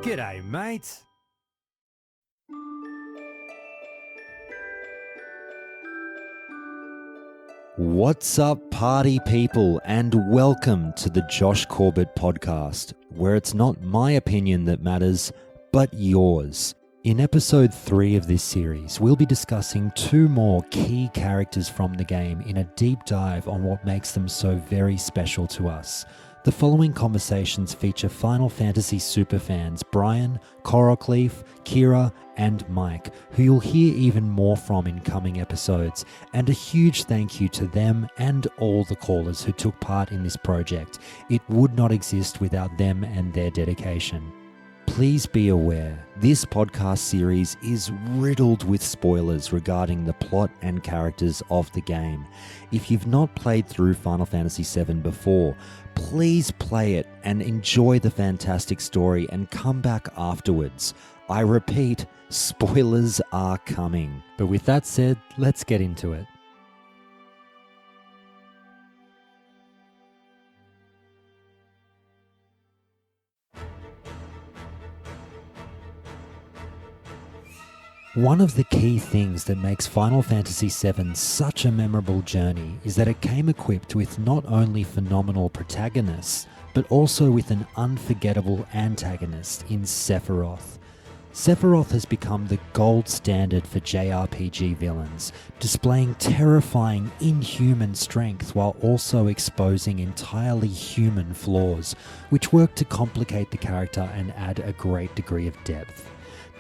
G'day, mate. What's up, party people, and welcome to the Josh Corbett podcast, where it's not my opinion that matters, but yours. In episode 3 of this series, we'll be discussing 2 more key characters from the game in a deep dive on what makes them so very special to us. The following conversations feature Final Fantasy superfans Brian, Korokleaf, Kira, and Mike, who you'll hear even more from in coming episodes, and a huge thank you to them and all the callers who took part in this project. It would not exist without them and their dedication. Please be aware, this podcast series is riddled with spoilers regarding the plot and characters of the game. If you've not played through Final Fantasy VII before, please play it and enjoy the fantastic story and come back afterwards. I repeat, spoilers are coming. But with that said, let's get into it. One of the key things that makes Final Fantasy VII such a memorable journey is that it came equipped with not only phenomenal protagonists, but also with an unforgettable antagonist in Sephiroth. Sephiroth has become the gold standard for JRPG villains, displaying terrifying, inhuman strength while also exposing entirely human flaws, which work to complicate the character and add a great degree of depth.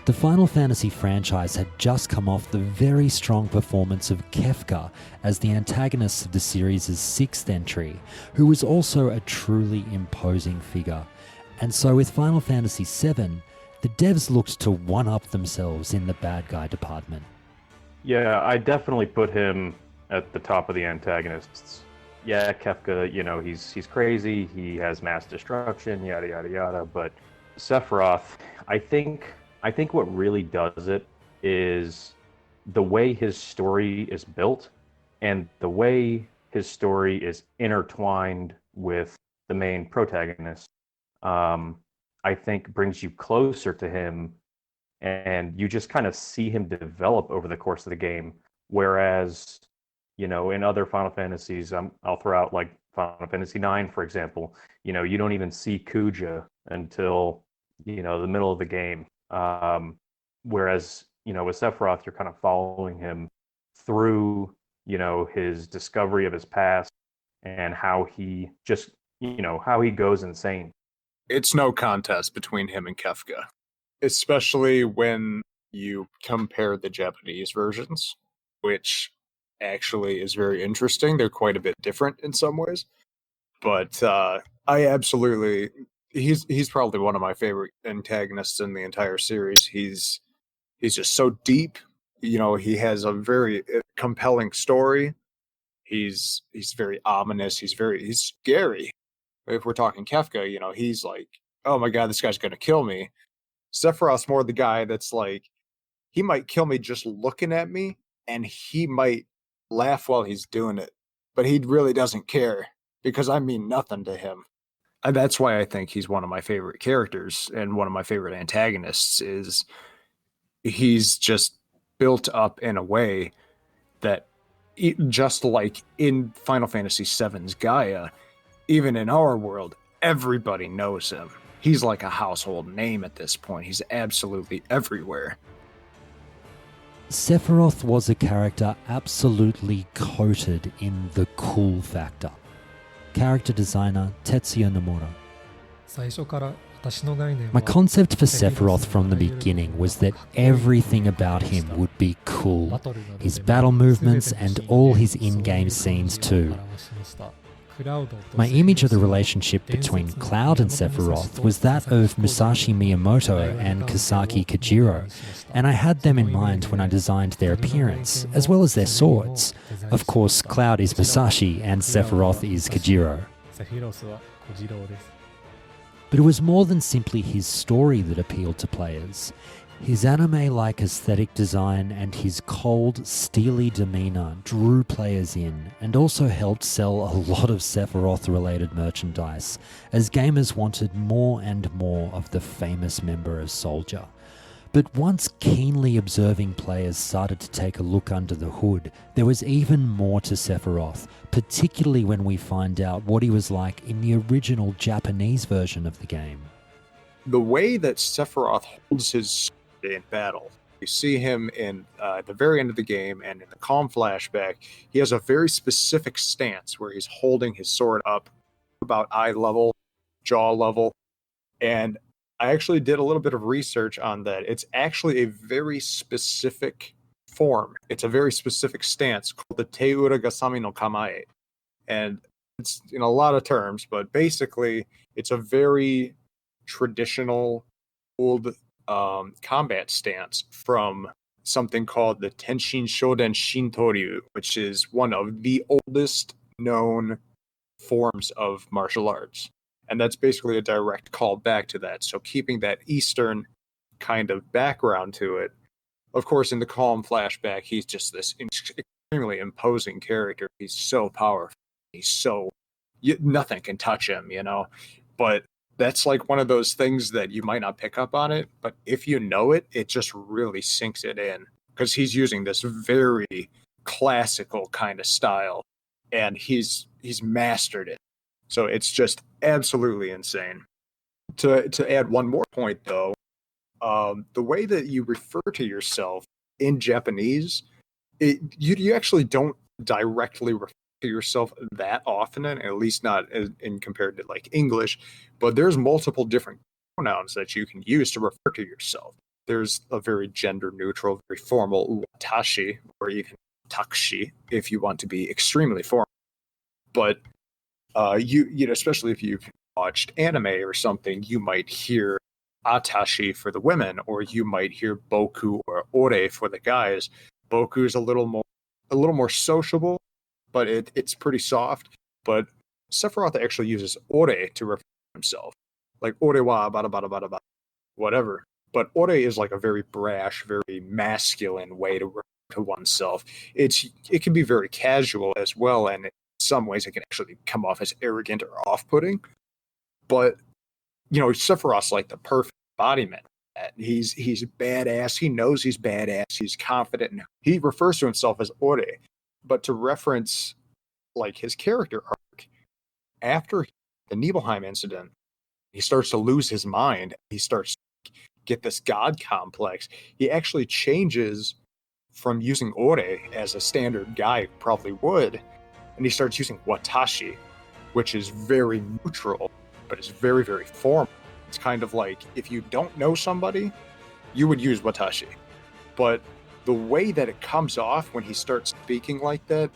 The Final Fantasy franchise had just come off the very strong performance of Kefka as the antagonist of the series' 6th entry, who was also a truly imposing figure. And so with Final Fantasy VII, the devs looked to one-up themselves in the bad guy department. Yeah, I definitely put him at the top of the antagonists. Yeah, Kefka, he's crazy, he has mass destruction, yada yada yada, but Sephiroth, I think what really does it is the way his story is built and the way his story is intertwined with the main protagonist. I think brings you closer to him, and you just kind of see him develop over the course of the game. Whereas, in other Final Fantasies, I'll throw out like Final Fantasy IX, for example. You don't even see Kuja until the middle of the game. Whereas, with Sephiroth, you're kind of following him through, his discovery of his past and how he just, how he goes insane. It's no contest between him and Kefka, especially when you compare the Japanese versions, which actually is very interesting. They're quite a bit different in some ways, but he's probably one of my favorite antagonists in the entire series. He's just so deep. He has a very compelling story. He's very ominous. He's scary. If we're talking Kefka, he's like, oh my god, this guy's gonna kill me. Sephiroth's more the guy that's like, he might kill me just looking at me, and he might laugh while he's doing it, but he really doesn't care because I mean nothing to him. And that's why I think he's one of my favorite characters and one of my favorite antagonists. Is he's just built up in a way that, just like in Final Fantasy VII's Gaia, even in our world, everybody knows him. He's like a household name at this point. He's absolutely everywhere. Sephiroth was a character absolutely coated in the cool factor. Character designer Tetsuya Nomura. My concept for Sephiroth from the beginning was that everything about him would be cool. His battle movements and all his in-game scenes too. My image of the relationship between Cloud and Sephiroth was that of Musashi Miyamoto and Kasaki Kojiro, and I had them in mind when I designed their appearance, as well as their swords. Of course, Cloud is Musashi and Sephiroth is Kojiro. But it was more than simply his story that appealed to players. His anime-like aesthetic design and his cold, steely demeanour drew players in and also helped sell a lot of Sephiroth-related merchandise, as gamers wanted more and more of the famous member of Soldier. But once keenly observing players started to take a look under the hood, there was even more to Sephiroth, particularly when we find out what he was like in the original Japanese version of the game. The way that Sephiroth holds his sword in battle, you see him in at the very end of the game and in the calm flashback, he has a very specific stance where he's holding his sword up about eye level, jaw level, and I actually did a little bit of research on that. It's actually a very specific form. It's a very specific stance called the Teura Gasami no Kamae. And it's in a lot of terms, but basically it's a very traditional old combat stance from something called the Tenshin Shoden Shintoryu, which is one of the oldest known forms of martial arts. And that's basically a direct call back to that. So keeping that Eastern kind of background to it. Of course, in the calm flashback, he's just this extremely imposing character. He's so powerful. He's so... nothing can touch him, you know? But that's like one of those things that you might not pick up on it, but if you know it, it just really sinks it in. Because he's using this very classical kind of style, and he's mastered it. So it's just absolutely insane. To add one more point, though, the way that you refer to yourself in Japanese, you actually don't directly refer to yourself that often, and at least not in compared to like English, but there's multiple different pronouns that you can use to refer to yourself. There's a very gender neutral, very formal watashi, or even takshi if you want to be extremely formal. But you know, especially if you've watched anime or something, you might hear atashi for the women, or you might hear boku or ore for the guys. Boku is a little more sociable, but it's pretty soft. But Sephiroth actually uses ore to refer to himself, like ore wa bada bada bada bada, whatever. But ore is like a very brash, very masculine way to refer to oneself. It can be very casual as well, and in some ways it can actually come off as arrogant or off-putting. But you know, Sephiroth's like the perfect embodiment of that. He's badass. He knows he's badass. He's confident. And he refers to himself as ore. But to reference like his character arc, after the Nibelheim incident, he starts to lose his mind. He starts to get this god complex. He actually changes from using ore as a standard guy probably would, and he starts using watashi, which is very neutral, but it's very, very formal. It's kind of like if you don't know somebody, you would use watashi. But the way that it comes off when he starts speaking like that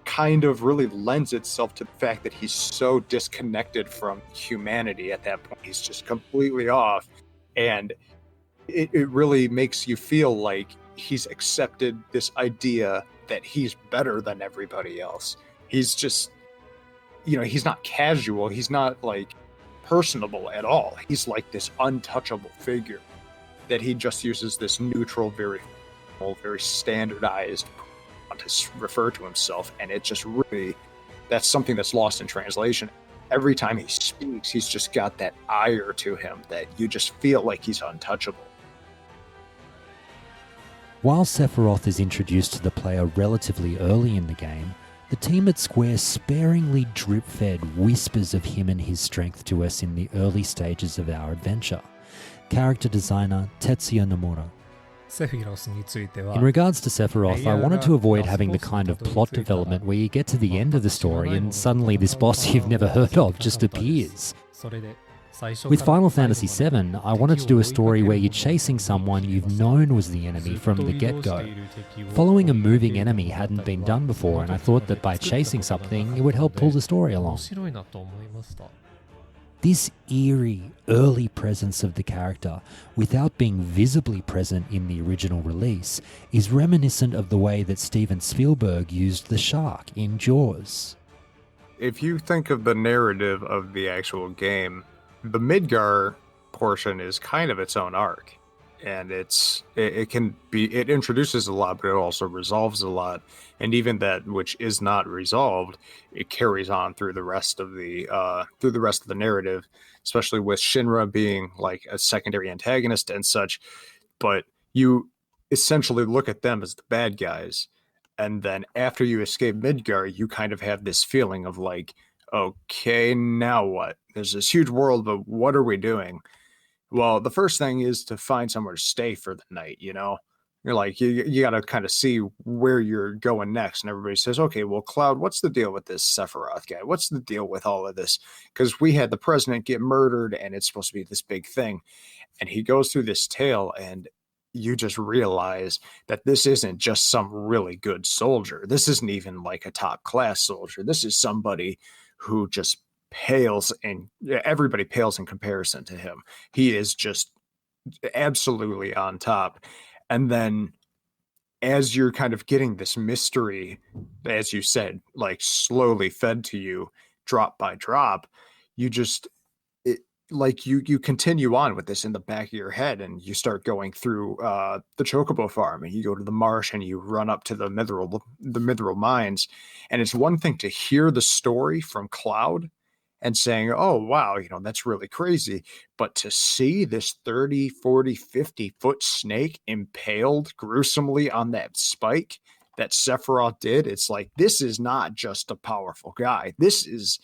kind of really lends itself to the fact that he's so disconnected from humanity at that point. He's just completely off. And it really makes you feel like he's accepted this idea that he's better than everybody else. He's just, you know, he's not casual. He's not like personable at all. He's like this untouchable figure that he just uses this neutral, very standardized to refer to himself. And it just really, that's something that's lost in translation. Every time he speaks, he's just got that ire to him that you just feel like he's untouchable. While Sephiroth is introduced to the player relatively early in the game, the team at Square sparingly drip-fed whispers of him and his strength to us in the early stages of our adventure. Character designer Tetsuya Nomura. In regards to Sephiroth, I wanted to avoid having the kind of plot development where you get to the end of the story and suddenly this boss you've never heard of just appears. With Final Fantasy VII, I wanted to do a story where you're chasing someone you've known was the enemy from the get-go. Following a moving enemy hadn't been done before, and I thought that by chasing something, it would help pull the story along. This eerie, early presence of the character, without being visibly present in the original release, is reminiscent of the way that Steven Spielberg used the shark in Jaws. If you think of the narrative of the actual game, the Midgar portion is kind of its own arc. and it can be, it introduces a lot, but it also resolves a lot, and even that which is not resolved, it carries on through the rest of the narrative, especially with Shinra being like a secondary antagonist and such. But you essentially look at them as the bad guys, and then after you escape Midgar, you kind of have this feeling of like, okay, now what? There's this huge world, but what are we doing? Well, the first thing is to find somewhere to stay for the night, you know? You're like, you got to kind of see where you're going next. And everybody says, okay, well, Cloud, what's the deal with this Sephiroth guy? What's the deal with all of this? Because we had the president get murdered and it's supposed to be this big thing. And he goes through this tale, and you just realize that this isn't just some really good soldier. This isn't even like a top class soldier. This is somebody who just pales, and everybody pales in comparison to him. He is just absolutely on top. And then as you're kind of getting this mystery, as you said, like slowly fed to you drop by drop, you just like you continue on with this in the back of your head, and you start going through the chocobo farm, and you go to the marsh, and you run up to the mithril mines. And it's one thing to hear the story from Cloud and saying, oh wow, you know, that's really crazy, but to see this 30, 40, 50-foot snake impaled gruesomely on that spike that Sephiroth did, it's like, this is not just a powerful guy, this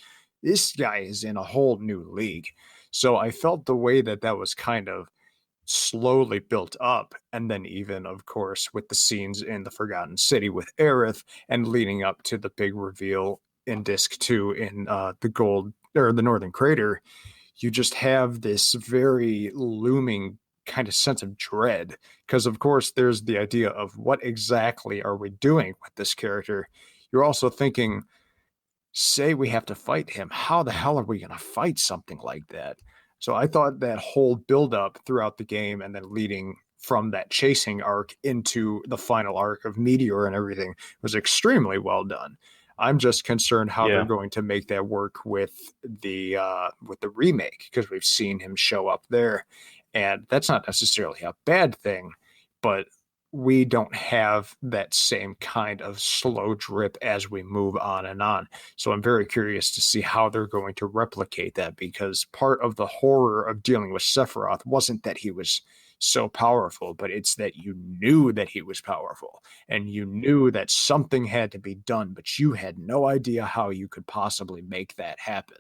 guy is in a whole new league. So I felt the way that that was kind of slowly built up. And then, even, of course, with the scenes in the Forgotten City with Aerith, and leading up to the big reveal in Disc 2 in the Gold or the Northern Crater, you just have this very looming kind of sense of dread. Because, of course, there's the idea of what exactly are we doing with this character? You're also thinking, say we have to fight him, how the hell are we going to fight something like that? So I thought that whole buildup throughout the game, and then leading from that chasing arc into the final arc of Meteor and everything, was extremely well done. I'm just concerned how they're Yeah, going to make that work with the remake, because we've seen him show up there, and that's not necessarily a bad thing, but we don't have that same kind of slow drip as we move on and on. So I'm very curious to see how they're going to replicate that, because part of the horror of dealing with Sephiroth wasn't that he was so powerful, but it's that you knew that he was powerful, and you knew that something had to be done, but you had no idea how you could possibly make that happen.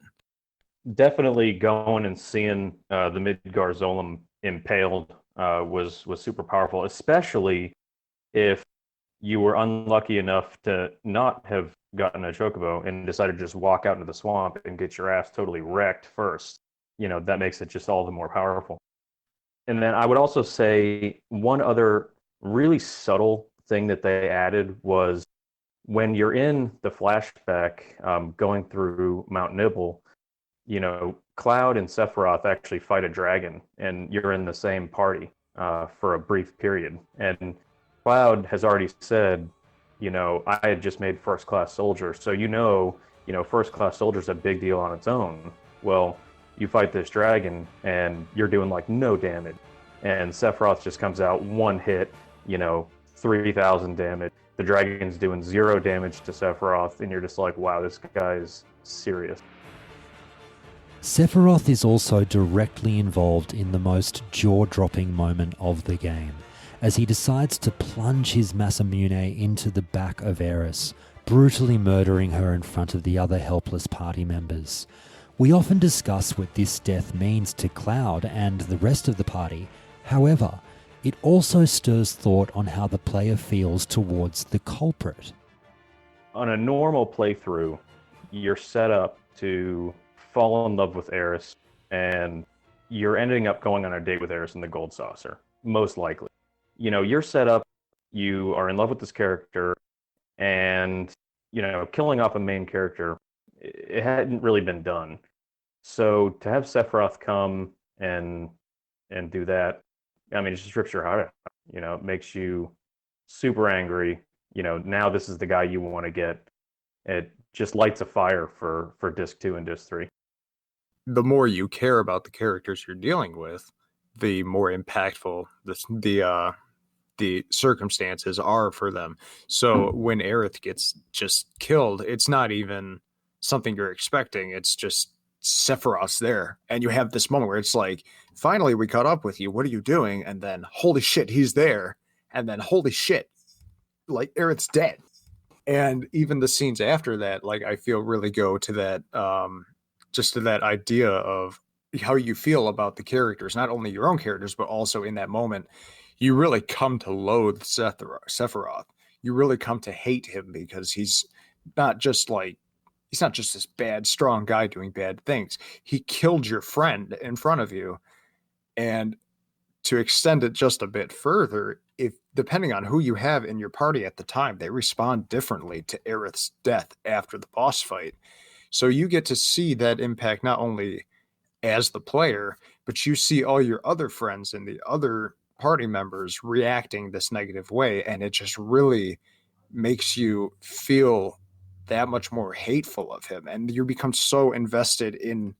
definitely going and seeing the Midgar Zolom impaled was super powerful, especially if you were unlucky enough to not have gotten a chocobo and decided to just walk out into the swamp and get your ass totally wrecked first. That makes it just all the more powerful. And then I would also say one other really subtle thing that they added was when you're in the flashback going through Mount Nibble, Cloud and Sephiroth actually fight a dragon, and you're in the same party for a brief period. And Cloud has already said, I had just made first class soldier, so first class soldier is a big deal on its own. Well, you fight this dragon, and you're doing like no damage, and Sephiroth just comes out one hit, 3,000 damage. The dragon's doing 0 damage to Sephiroth, and you're just like, wow, this guy is serious. Sephiroth is also directly involved in the most jaw-dropping moment of the game, as he decides to plunge his Masamune into the back of Aerith, brutally murdering her in front of the other helpless party members. We often discuss what this death means to Cloud and the rest of the party. However, it also stirs thought on how the player feels towards the culprit. On a normal playthrough, you're set up to fall in love with Aerith, and you're ending up going on a date with Aerith in the Gold Saucer, most likely. You're set up, you are in love with this character, and, killing off a main character, it hadn't really been done. So to have Sephiroth come and do that, I mean, it just strips your heart out. It makes you super angry. Now this is the guy you want to get. It just lights a fire for Disc 2 and Disc 3. The more you care about the characters you're dealing with, the more impactful the circumstances are for them. So when Aerith gets just killed, it's not even something you're expecting. It's just Sephiroth's there. And you have this moment where it's like, finally, we caught up with you. What are you doing? And then, holy shit, he's there. And then, holy shit, like Aerith's dead. And even the scenes after that, like, I feel really go to that, just to that idea of how you feel about the characters, not only your own characters, but also in that moment, you really come to loathe Sephiroth. You really come to hate him because not just like he's not just this bad, strong guy doing bad things. He killed your friend in front of you. And to extend it just a bit further, if depending on who you have in your party at the time, they respond differently to Aerith's death after the boss fight. So you get to see that impact not only as the player, but you see all your other friends and the other party members reacting this negative way, and it just really makes you feel that much more hateful of him, and you become so invested in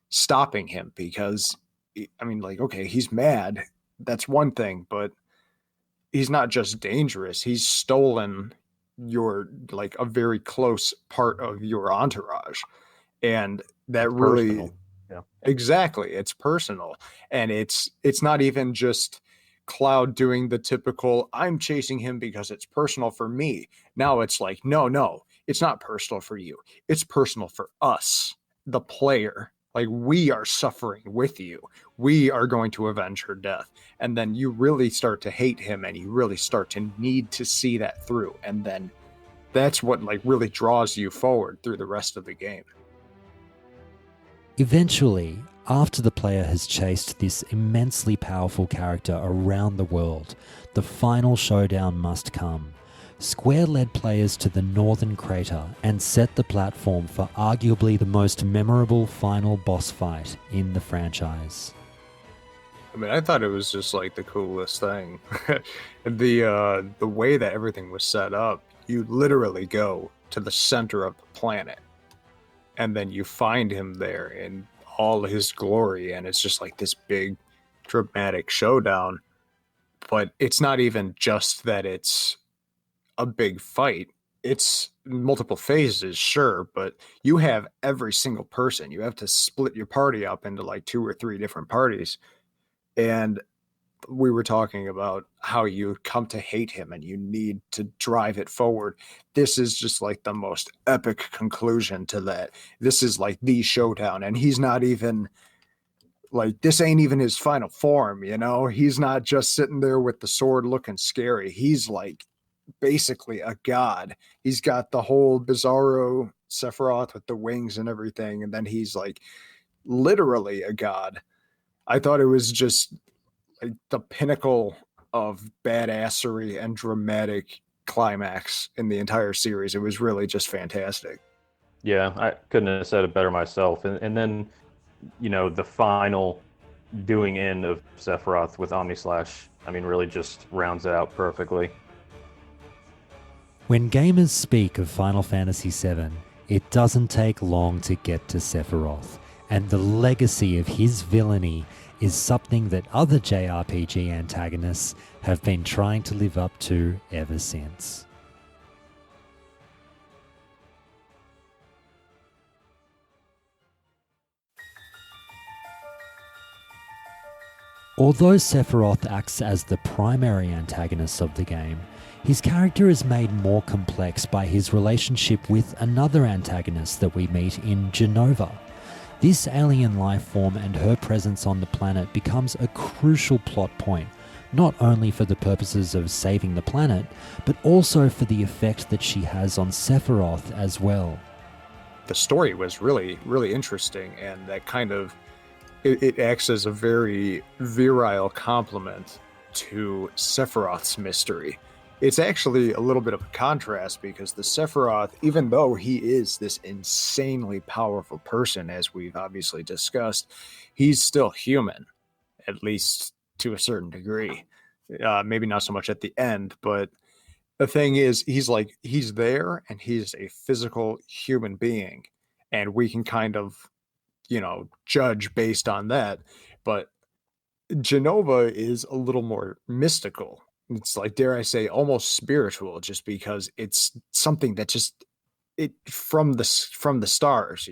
stopping him because I mean, like, okay, he's mad, that's one thing, but he's not just dangerous, he's stolen your like a very close part of your entourage, and that It's really personal. Yeah. exactly, it's personal. And it's not even just Cloud doing the typical I'm chasing him because it's personal for me. Now it's like, no, it's not personal for you. It's personal for us, the player. Like, we are suffering with you. We are going to avenge her death. And then you really start to hate him, and you really start to need to see that through. And then that's what like really draws you forward through the rest of the game. Eventually, after the player has chased this immensely powerful character around the world, the final showdown must come. Square led players to the northern crater and set the platform for arguably the most memorable final boss fight in the franchise. I mean, I thought it was just like the coolest thing. The way that everything was set up, you literally go to the center of the planet, and then you find him there in all his glory, and it's just like this big dramatic showdown. But it's not even just that it's a big fight. It's multiple phases, sure, but you have every single person. You have to split your party up into like 2 or 3 different parties. And we were talking about how you come to hate him and you need to drive it forward. This is just like the most epic conclusion to that. This is like the showdown, and he's not even like, this ain't even his final form, you know? He's not just sitting there with the sword looking scary. He's like basically a god. He's got the whole bizarro Sephiroth with the wings and everything, and then he's like literally a god. I thought it was just like the pinnacle of badassery and dramatic climax in the entire series. It was really just fantastic. Yeah, I couldn't have said it better myself. And then, the final doing in of Sephiroth with Omni Slash, I mean, really just rounds it out perfectly. When gamers speak of Final Fantasy VII, it doesn't take long to get to Sephiroth, and the legacy of his villainy is something that other JRPG antagonists have been trying to live up to ever since. Although Sephiroth acts as the primary antagonist of the game, his character is made more complex by his relationship with another antagonist that we meet in JENOVA. This alien life form and her presence on the planet becomes a crucial plot point, not only for the purposes of saving the planet, but also for the effect that she has on Sephiroth as well. The story was really, really interesting, and that kind of it acts as a very virile complement to Sephiroth's mystery. It's actually a little bit of a contrast because the Sephiroth, even though he is this insanely powerful person, as we've obviously discussed, he's still human, at least to a certain degree. Maybe not so much at the end, but the thing is, he's there and he's a physical human being, and we can kind of, judge based on that. But Jenova is a little more mystical. It's like, dare I say, almost spiritual, just because it's something that just it from the stars,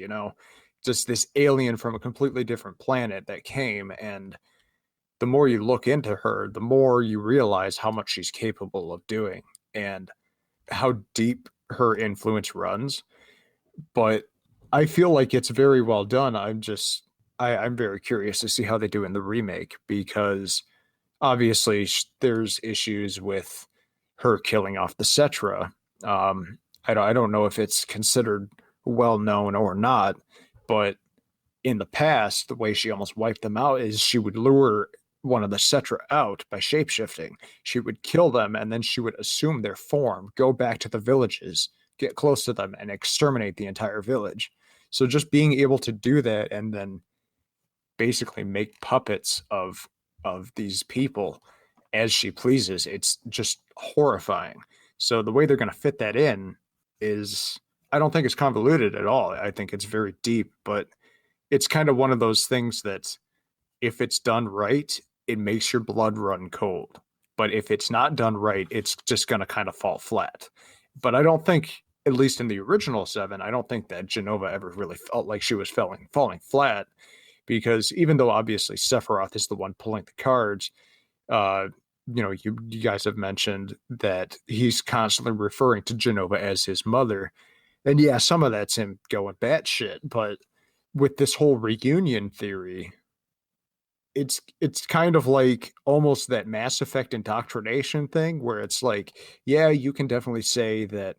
just this alien from a completely different planet that came. And the more you look into her, the more you realize how much she's capable of doing and how deep her influence runs. But I feel like it's very well done. I'm very curious to see how they do in the remake, because obviously there's issues with her killing off the Cetra. I don't know if it's considered well known or not, but in the past, the way she almost wiped them out is she would lure one of the Cetra out by shapeshifting. She would kill them, and then she would assume their form, go back to the villages, get close to them, and exterminate the entire village. So just being able to do that and then basically make puppets of these people as she pleases, it's just horrifying. So the way they're going to fit that in is, I don't think it's convoluted at all. I think it's very deep, but it's kind of one of those things that if it's done right, it makes your blood run cold. But if it's not done right, it's just going to kind of fall flat. But I don't think, at least in the original Seven, I don't think that Jenova ever really felt like she was falling flat, because even though obviously Sephiroth is the one pulling the cards, uh, you guys have mentioned that he's constantly referring to Jenova as his mother. And yeah, some of that's him going batshit, but with this whole reunion theory, it's kind of like almost that Mass Effect indoctrination thing, where it's like, yeah, you can definitely say that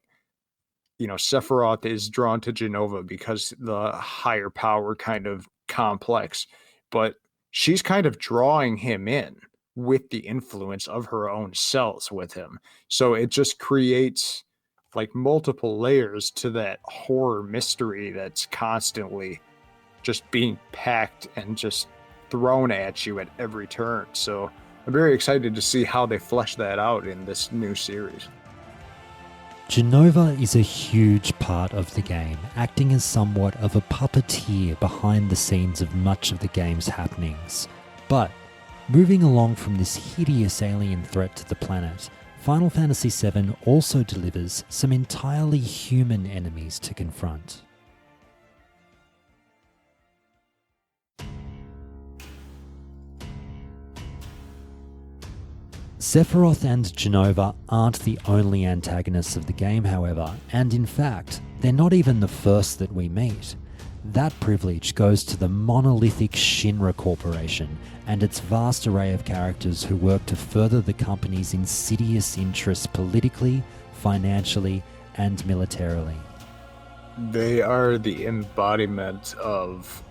Sephiroth is drawn to Jenova because the higher power kind of complex, but she's kind of drawing him in with the influence of her own cells with him. So it just creates like multiple layers to that horror mystery that's constantly just being packed and just thrown at you at every turn. So I'm very excited to see how they flesh that out in this new series. Jenova is a huge part of the game, acting as somewhat of a puppeteer behind the scenes of much of the game's happenings. But, moving along from this hideous alien threat to the planet, Final Fantasy VII also delivers some entirely human enemies to confront. Sephiroth and Jenova aren't the only antagonists of the game, however, and in fact, they're not even the first that we meet. That privilege goes to the monolithic Shinra Corporation and its vast array of characters who work to further the company's insidious interests politically, financially, and militarily. They are the embodiment of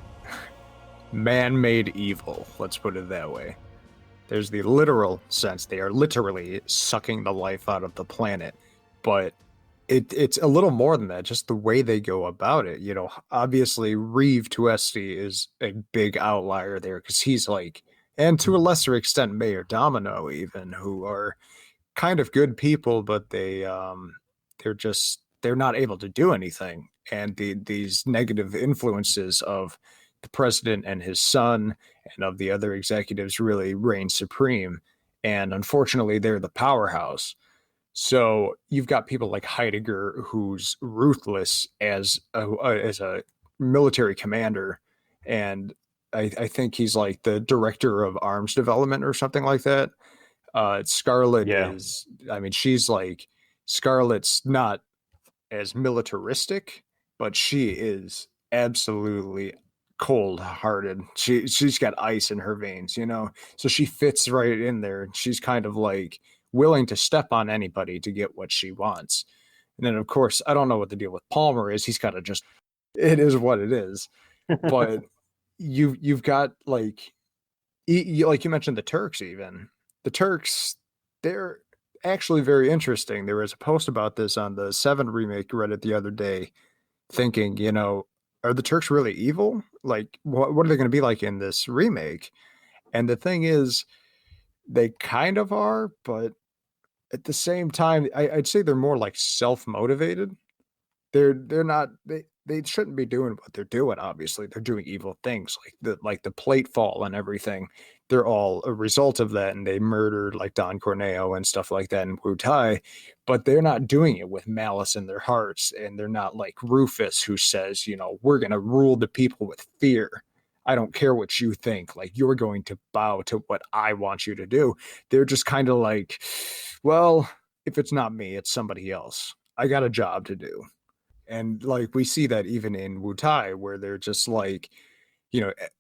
man-made evil, let's put it that way. There's the literal sense, they are literally sucking the life out of the planet, but it's a little more than that, just the way they go about it. Obviously Reeve Tuesti is a big outlier there, because he's like, and to a lesser extent Mayor Domino even, who are kind of good people, but they're not able to do anything. And these negative influences of the president and his son and of the other executives really reign supreme. And unfortunately, they're the powerhouse. So you've got people like Heidegger, who's ruthless as a military commander, and I think he's like the director of arms development or something like that. Scarlet Yeah. is, I mean, she's like, Scarlet's not as militaristic, but she is absolutely cold hearted. She's got ice in her veins. So she fits right in there. She's kind of like willing to step on anybody to get what she wants. And then of course, I don't know what the deal with Palmer is. He's kind of just, it is what it is. But you've got like you mentioned the Turks. Even the Turks, they're actually very interesting. There was a post about this on the 7 remake Reddit the other day, thinking, are the Turks really evil? Like, what are they going to be like in this remake? And the thing is, they kind of are, but at the same time, I'd say they're more like self-motivated. They're not they shouldn't be doing what they're doing. Obviously, they're doing evil things, like the plate fall and everything. They're all a result of that, and they murdered like Don Corneo and stuff like that in Wu Tai, but they're not doing it with malice in their hearts, and they're not like Rufus, who says, we're gonna rule the people with fear. I don't care what you think. Like, you're going to bow to what I want you to do. They're just kind of like, well, if it's not me, it's somebody else. I got a job to do. And like we see that even in Wu Tai, where they're just like,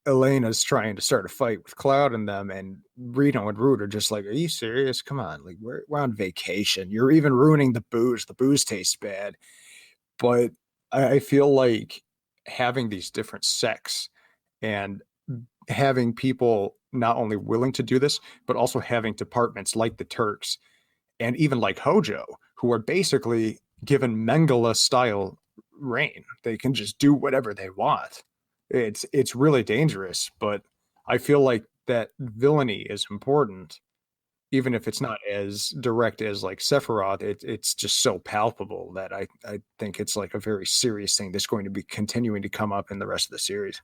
Elena's trying to start a fight with Cloud and them, and Reno and Root are just like, "Are you serious? Come on, like we're on vacation. You're even ruining the booze. The booze tastes bad." But I feel like having these different sects and having people not only willing to do this, but also having departments like the Turks and even like Hojo, who are basically given Mengele style reign. They can just do whatever they want. It's really dangerous, but I feel like that villainy is important, even if it's not as direct as like Sephiroth. It's just so palpable that I think it's like a very serious thing that's going to be continuing to come up in the rest of the series.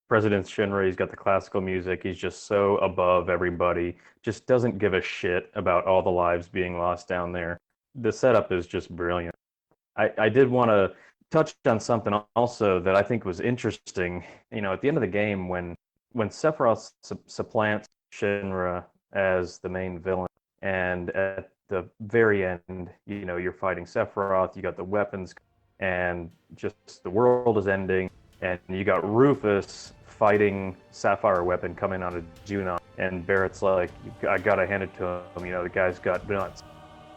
President Shinra, he's got the classical music. He's just so above everybody. Just doesn't give a shit about all the lives being lost down there. The setup is just brilliant. I did want to touch on something also that I think was interesting. At the end of the game, when Sephiroth supplants Shinra as the main villain, and at the very end, you're fighting Sephiroth. You got the weapons, and just the world is ending, and you got Rufus fighting Sapphire Weapon coming out of Junon, and Barrett's like, I gotta hand it to him. The guy's got nuts.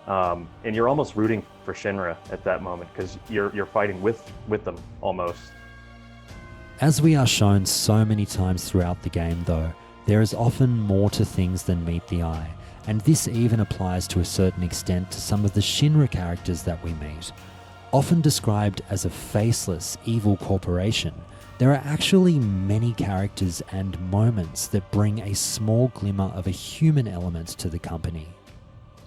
And you're almost rooting for Shinra at that moment because you're fighting with them almost. As we are shown so many times throughout the game though, there is often more to things than meet the eye, and this even applies to a certain extent to some of the Shinra characters that we meet. Often described as a faceless evil corporation, there are actually many characters and moments that bring a small glimmer of a human element to the company.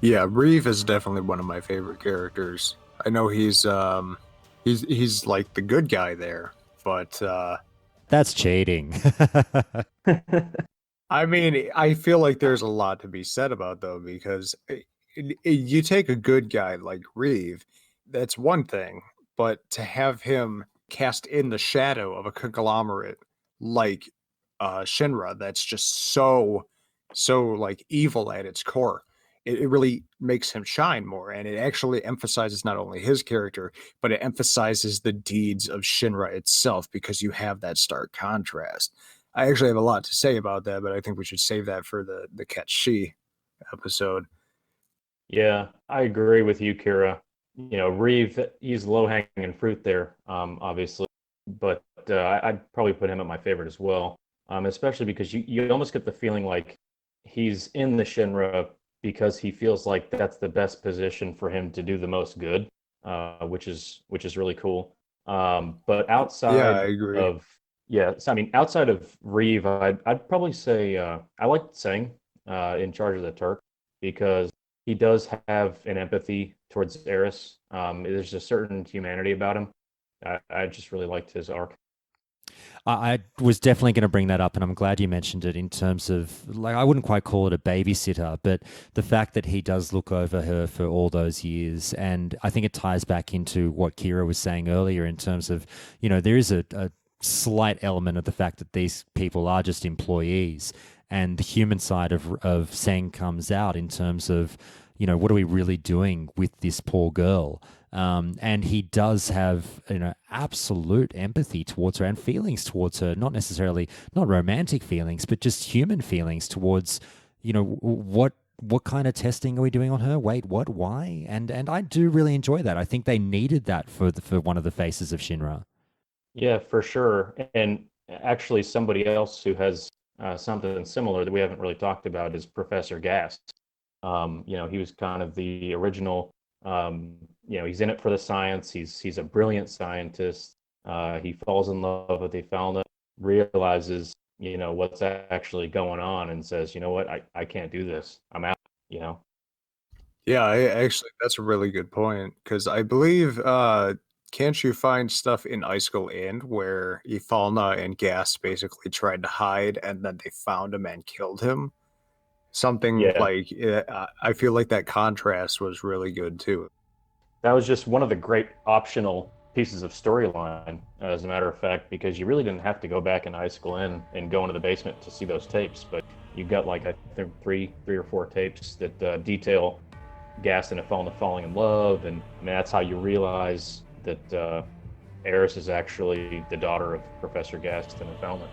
Yeah, Reeve is definitely one of my favorite characters. I know he's like the good guy there, but that's cheating. I mean, I feel like there's a lot to be said about though, because you take a good guy like Reeve, that's one thing, but to have him cast in the shadow of a conglomerate like Shinra, that's just so like evil at its core. It really makes him shine more, and it actually emphasizes not only his character, but it emphasizes the deeds of Shinra itself, because you have that stark contrast. I actually have a lot to say about that, but I think we should save that for the Ketchi episode. Yeah, I agree with you, Kira. Reeve, he's low hanging fruit there, obviously, but I'd probably put him at my favorite as well, especially because you almost get the feeling like he's in the Shinra because he feels like that's the best position for him to do the most good, which is really cool. But Yeah, I outside agree. of so I mean, outside of Reeve, I'd probably say I like Tseng in charge of the Turk because he does have an empathy towards Eris. There's a certain humanity about him. I just really liked his arc. I was definitely going to bring that up, and I'm glad you mentioned it in terms of, like, I wouldn't quite call it a babysitter, but the fact that he does look over her for all those years. And I think it ties back into what Kira was saying earlier in terms of, there is a slight element of the fact that these people are just employees, and the human side of Sang comes out in terms of, what are we really doing with this poor girl? And he does have, absolute empathy towards her and feelings towards her, not necessarily, not romantic feelings, but just human feelings towards, what kind of testing are we doing on her? Wait, what? Why? And I do really enjoy that. I think they needed that for one of the faces of Shinra. Yeah, for sure. And actually, somebody else who has something similar that we haven't really talked about is Professor Gast. He was kind of the original. He's in it for the science. He's a brilliant scientist. He falls in love with Ifalna, realizes what's actually going on, and says, you know what, I can't do this. I'm out. You know. Yeah, actually, that's a really good point, because I believe can't you find stuff in Icicle End where Ifalna and Gast basically tried to hide and then they found him and killed him? Something Yeah, like I feel like that contrast was really good too. that was just one of the great optional pieces of storyline, as a matter of fact, because you really didn't have to go back in Icicle Inn and go into the basement to see those tapes, but you got like I think three or four tapes that detail Gast and Ifalna falling in love, and I mean, that's how you realize that Aerith is actually the daughter of Professor Gast and Ifalna.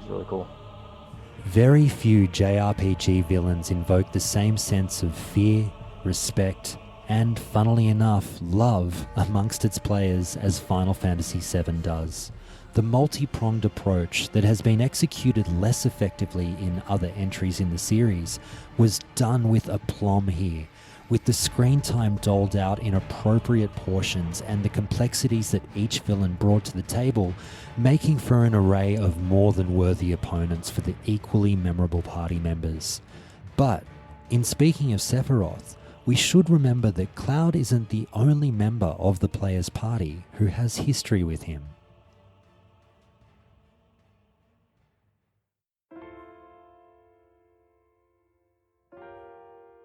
It's really cool. Very few JRPG villains invoke the same sense of fear, respect, and, funnily enough, love amongst its players as Final Fantasy VII does. The multi-pronged approach that has been executed less effectively in other entries in the series was done with aplomb here, with the screen time doled out in appropriate portions and the complexities that each villain brought to the table, making for an array of more than worthy opponents for the equally memorable party members. But, in speaking of Sephiroth, we should remember that Cloud isn't the only member of the player's party who has history with him.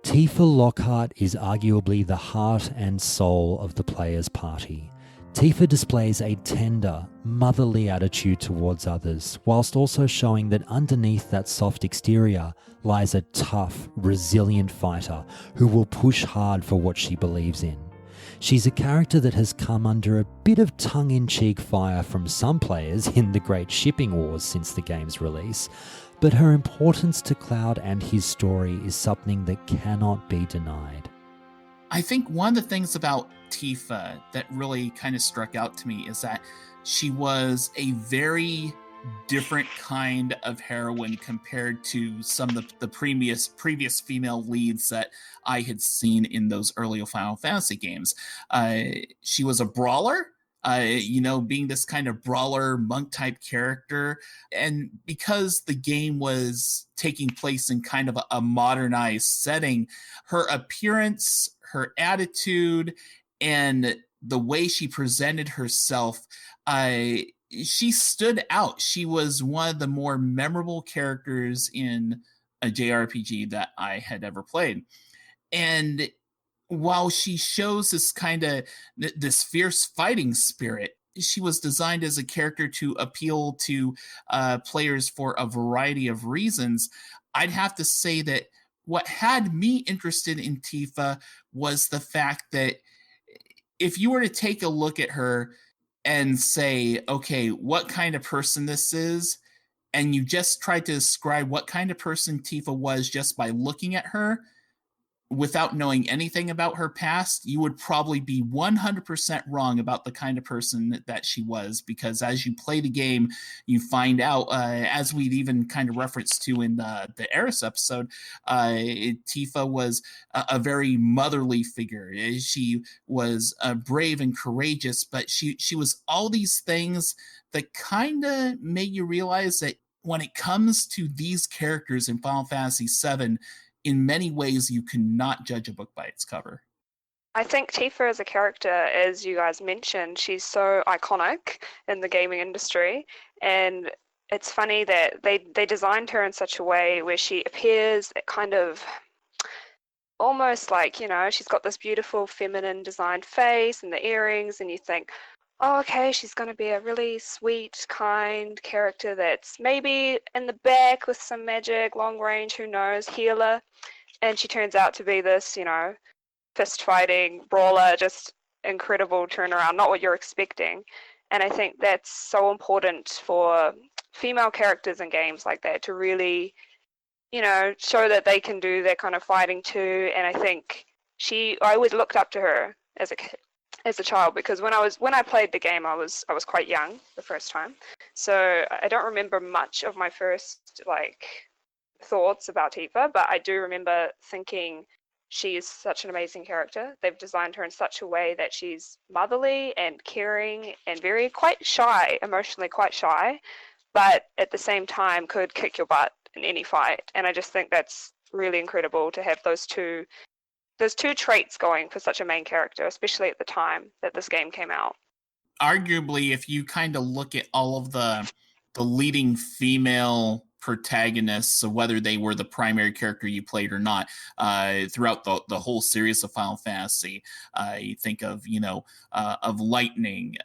Tifa Lockhart is arguably the heart and soul of the player's party. Tifa displays a tender, motherly attitude towards others, whilst also showing that underneath that soft exterior lies a tough, resilient fighter who will push hard for what she believes in. She's a character that has come under a bit of tongue-in-cheek fire from some players in the Great Shipping Wars since the game's release, but her importance to Cloud and his story is something that cannot be denied. I think one of the things about Tifa that really kind of struck out to me is that she was a very different kind of heroine compared to some of the previous female leads that I had seen in those earlier Final Fantasy games. She was a brawler, being this kind of brawler monk type character. And because the game was taking place in kind of a modernized setting, her appearance, her attitude, and the way she presented herself, she stood out. She was one of the more memorable characters in a JRPG that I had ever played. And while she shows this kind of this fierce fighting spirit, she was designed as a character to appeal to players for a variety of reasons. I'd have to say that what had me interested in Tifa was the fact that if you were to take a look at her and say, okay, what kind of person this is, and you just tried to describe what kind of person Tifa was just by looking at her, without knowing anything about her past, you would probably be 100% wrong about the kind of person that she was, because as you play the game, you find out, as we'd even kind of referenced to in the Aerith episode, Tifa was a very motherly figure. She was brave and courageous, but she was all these things that kind of made you realize that when it comes to these characters in Final Fantasy VII, in many ways, you cannot judge a book by its cover. I think Tifa as a character, as you guys mentioned, she's so iconic in the gaming industry. And it's funny that they designed her in such a way where she appears kind of almost like, she's got this beautiful feminine designed face and the earrings, and you think, oh, okay, she's going to be a really sweet, kind character that's maybe in the back with some magic, long range, who knows, healer. And she turns out to be this, fist fighting brawler, just incredible turnaround, not what you're expecting. And I think that's so important for female characters in games like that to really, show that they can do that kind of fighting too. And I think I always looked up to her as a child, because when I played the game, I was quite young the first time, so I don't remember much of my first thoughts about Tifa, but I do remember thinking she is such an amazing character. They've designed her in such a way that she's motherly and caring and quite shy, emotionally quite shy, but at the same time could kick your butt in any fight. And I just think that's really incredible to have those two there's two traits going for such a main character, especially at the time that this game came out. Arguably, if you kind of look at all of the leading female protagonists, so whether they were the primary character you played or not, throughout the whole series of Final Fantasy, you think of of Lightning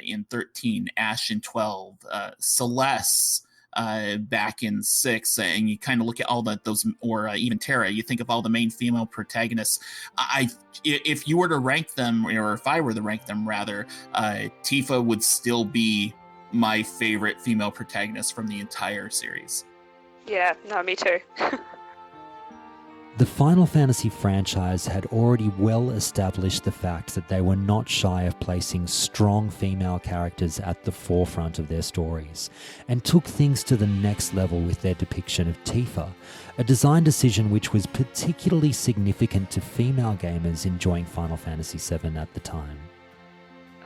in 13, Ash in 12, Celeste back in 6, and you kind of look at all those, or even Terra, you think of all the main female protagonists. If you were to rank them, or if I were to rank them rather, Tifa would still be my favorite female protagonist from the entire series. Yeah, no, me too. The Final Fantasy franchise had already well established the fact that they were not shy of placing strong female characters at the forefront of their stories, and took things to the next level with their depiction of Tifa, a design decision which was particularly significant to female gamers enjoying Final Fantasy VII at the time.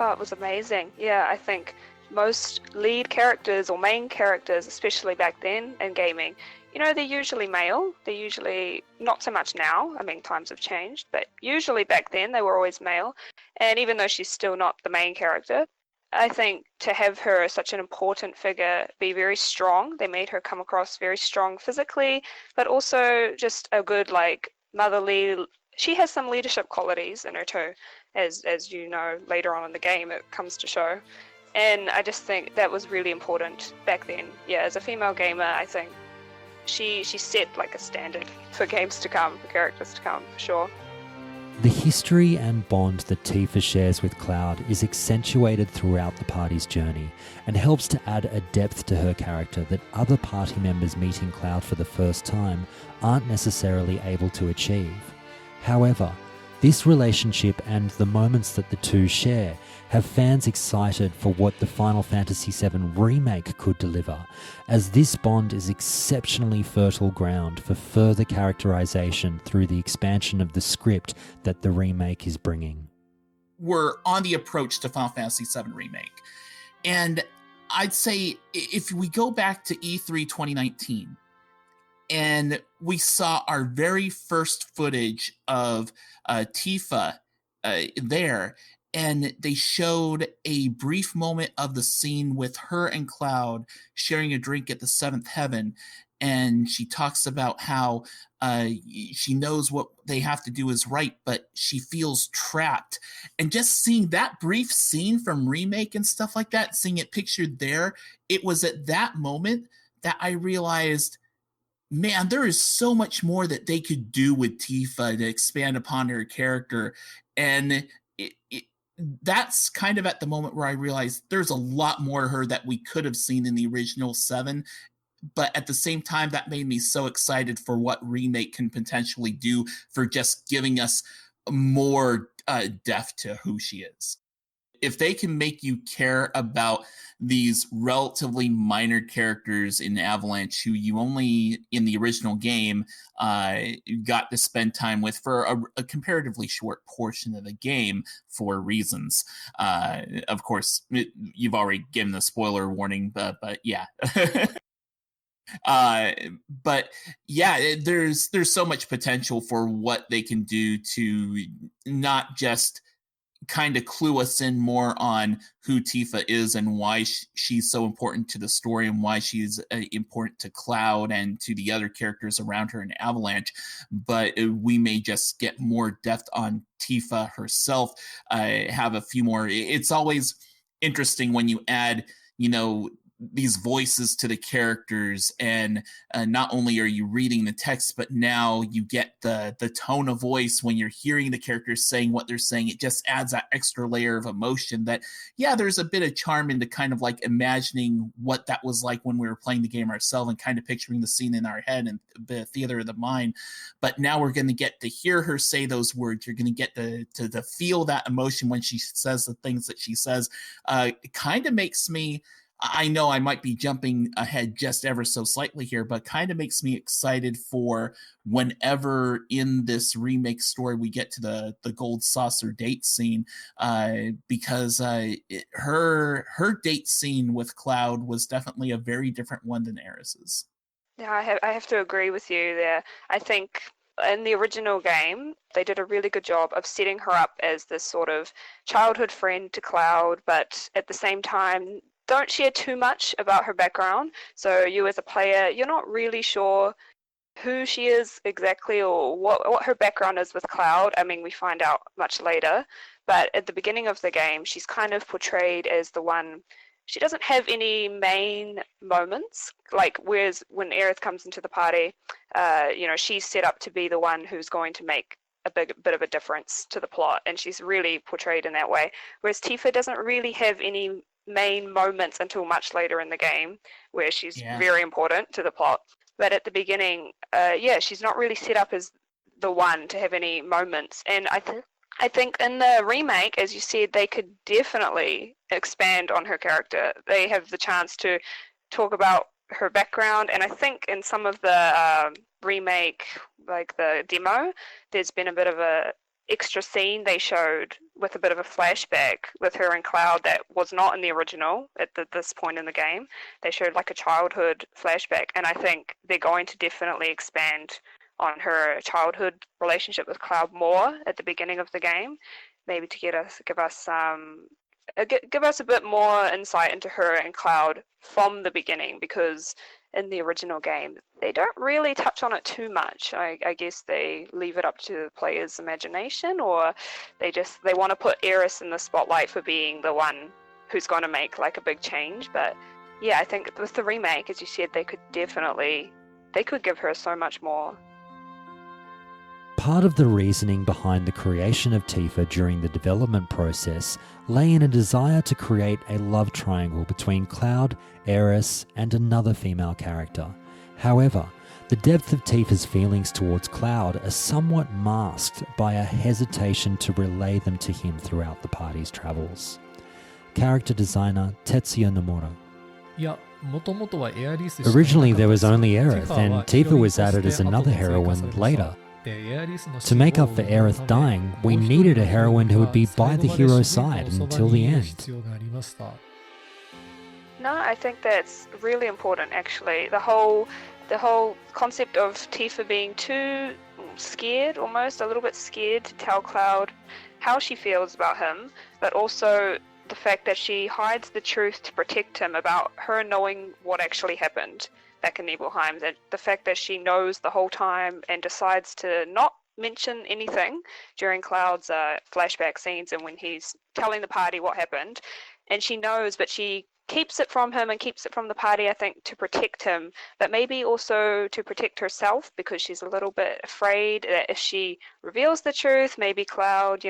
Oh, it was amazing. Yeah, I think most lead characters or main characters, especially back then in gaming, they're usually male. They're usually, not so much now, I mean, times have changed, but usually back then they were always male. And even though she's still not the main character, I think to have her as such an important figure be very strong, they made her come across very strong physically, but also just a good, motherly. She has some leadership qualities in her too, as you know, later on in the game it comes to show. And I just think that was really important back then. Yeah, as a female gamer, I think she set a standard for games to come, for characters to come, for sure. The history and bond that Tifa shares with Cloud is accentuated throughout the party's journey, and helps to add a depth to her character that other party members meeting Cloud for the first time aren't necessarily able to achieve. However, this relationship and the moments that the two share have fans excited for what the Final Fantasy VII Remake could deliver, as this bond is exceptionally fertile ground for further characterization through the expansion of the script that the remake is bringing. We're on the approach to Final Fantasy VII Remake, and I'd say if we go back to E3 2019, and we saw our very first footage of Tifa there, and they showed a brief moment of the scene with her and Cloud sharing a drink at the seventh heaven, and she talks about how she knows what they have to do is right, but she feels trapped. And just seeing that brief scene from Remake and stuff like that, seeing it pictured there, it was at that moment that I realized, man, there is so much more that they could do with Tifa to expand upon her character. And that's kind of at the moment where I realized there's a lot more of her that we could have seen in the original 7. But at the same time, that made me so excited for what Remake can potentially do for just giving us more depth to who she is. If they can make you care about these relatively minor characters in Avalanche who you only in the original game got to spend time with for a comparatively short portion of the game for reasons. Of course, you've already given the spoiler warning, but yeah. But yeah, there's so much potential for what they can do to not just kind of clue us in more on who Tifa is and why she's so important to the story, and why she's important to Cloud and to the other characters around her in Avalanche. But we may just get more depth on Tifa herself, have a few more. It's always interesting when you add, these voices to the characters, and not only are you reading the text, but now you get the tone of voice when you're hearing the characters saying what they're saying. It just adds that extra layer of emotion that, yeah, there's a bit of charm into kind of imagining what that was like when we were playing the game ourselves and kind of picturing the scene in our head and a bit of theater of the mind. But now we're going to get to hear her say those words. You're going to get to feel that emotion when she says the things that she says. It kind of makes me, I know I might be jumping ahead just ever so slightly here, but kind of makes me excited for whenever in this remake story we get to the gold saucer date scene, because her date scene with Cloud was definitely a very different one than Aerith's. Yeah, I have to agree with you there. I think in the original game, they did a really good job of setting her up as this sort of childhood friend to Cloud, but at the same time, don't share too much about her background. So you as a player, you're not really sure who she is exactly or what her background is with Cloud. I mean, we find out much later, but at the beginning of the game, she's kind of portrayed as the one. She doesn't have any main moments, like whereas when Aerith comes into the party, she's set up to be the one who's going to make a bit of a difference to the plot, and she's really portrayed in that way. Whereas Tifa doesn't really have any main moments until much later in the game, where she's very important to the plot. But at the beginning, she's not really set up as the one to have any moments. And I think in the remake, as you said, they could definitely expand on her character. They have the chance to talk about her background, and I think in some of the remake, like the demo, there's been a bit of a extra scene they showed with a bit of a flashback with her and Cloud that was not in the original at this point in the game. They showed like a childhood flashback, and I think they're going to definitely expand on her childhood relationship with Cloud more at the beginning of the game, maybe to give us a bit more insight into her and Cloud from the beginning, because in the original game they don't really touch on it too much. I guess they leave it up to the player's imagination, or they want to put Aerith in the spotlight for being the one who's going to make like a big change. But yeah, I think with the remake, as you said, they could give her so much more. Part of the reasoning behind the creation of Tifa during the development process lay in a desire to create a love triangle between Cloud, Aerith, and another female character. However, the depth of Tifa's feelings towards Cloud are somewhat masked by a hesitation to relay them to him throughout the party's travels. Character designer Tetsuya Nomura. Originally there was only Aerith, and Tifa was added as another heroine later. To make up for Aerith dying, we needed a heroine who would be by the hero's side until the end. No, I think that's really important actually. The whole concept of Tifa being too scared, almost a little bit scared to tell Cloud how she feels about him, but also the fact that she hides the truth to protect him about her knowing what actually happened back in Nibelheim, that the fact that she knows the whole time and decides to not mention anything during Cloud's flashback scenes and when he's telling the party what happened, and she knows, but she keeps it from him and keeps it from the party, I think, to protect him, but maybe also to protect herself, because she's a little bit afraid that if she reveals the truth, maybe Cloud,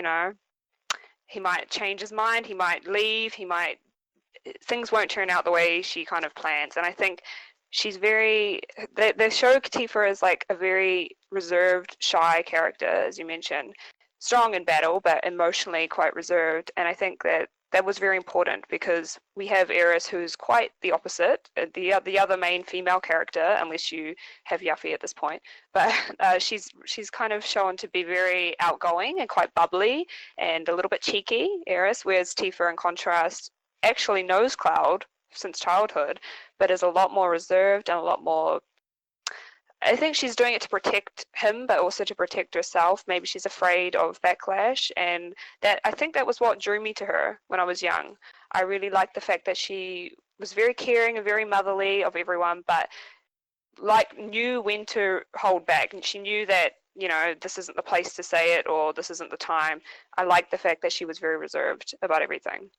he might change his mind, he might leave, things won't turn out the way she kind of plans. And I think she's they show Tifa as like a very reserved, shy character, as you mentioned, strong in battle, but emotionally quite reserved. And I think that was very important, because we have Aerith, who's quite the opposite, the other main female character, unless you have Yuffie at this point. But she's kind of shown to be very outgoing and quite bubbly and a little bit cheeky, Aerith, whereas Tifa, in contrast, actually knows Cloud since childhood, but is a lot more reserved and a lot more. I think she's doing it to protect him, but also to protect herself. Maybe she's afraid of backlash, and I think that was what drew me to her when I was young. I really liked the fact that she was very caring and very motherly of everyone, but knew when to hold back, and she knew that this isn't the place to say it, or this isn't the time. I liked the fact that she was very reserved about everything.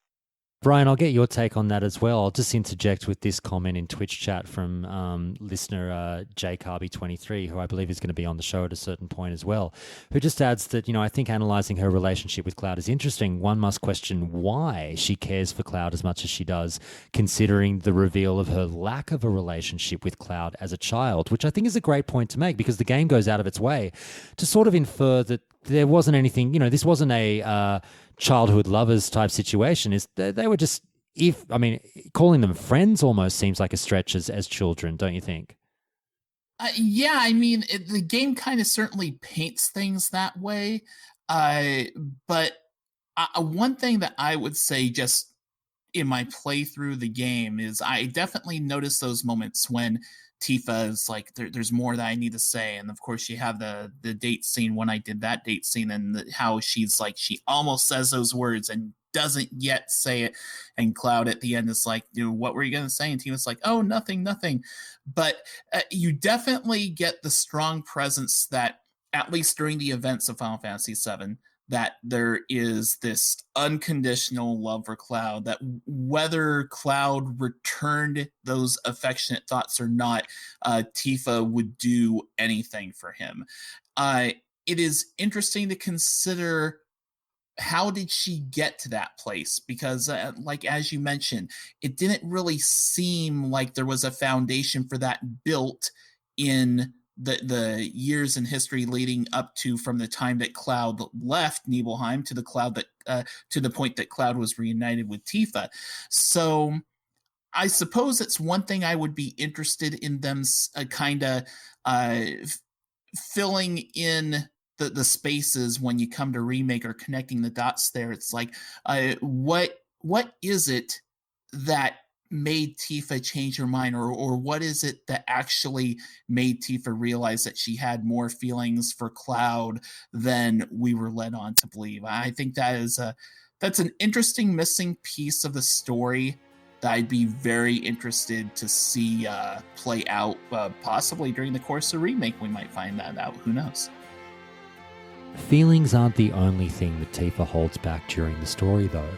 Brian, I'll get your take on that as well. I'll just interject with this comment in Twitch chat from listener JCarby23, who I believe is going to be on the show at a certain point as well, who just adds that, I think analysing her relationship with Cloud is interesting. One must question why she cares for Cloud as much as she does, considering the reveal of her lack of a relationship with Cloud as a child, which I think is a great point to make, because the game goes out of its way to sort of infer that there wasn't anything, this wasn't a childhood lovers type situation. They were just, calling them friends almost seems like a stretch as children, don't you think? The game kind of certainly paints things that way. But one thing that I would say, just in my playthrough of the game is I definitely notice those moments when Tifa is like, there's more that I need to say. And of course, you have the date scene when I did that date scene, and how she's like, she almost says those words and doesn't yet say it. And Cloud at the end is like, what were you going to say? And Tifa's like, oh, nothing. But you definitely get the strong presence that, at least during the events of Final Fantasy VII, that there is this unconditional love for Cloud, that whether Cloud returned those affectionate thoughts or not, Tifa would do anything for him. It is interesting to consider, how did she get to that place? Because like, as you mentioned, it didn't really seem like there was a foundation for that built in the years in history leading up to, from the time that Cloud left Nibelheim to the point that Cloud was reunited with Tifa. So I suppose it's one thing I would be interested in them kind of filling in the spaces when you come to remake, or connecting the dots there. It's like, what is it that made Tifa change her mind, or what is it that actually made Tifa realize that she had more feelings for Cloud than we were led on to believe? I think that's an interesting missing piece of the story that I'd be very interested to see play out, possibly during the course of remake. We might find that out. Who knows? Feelings aren't the only thing that Tifa holds back during the story, though,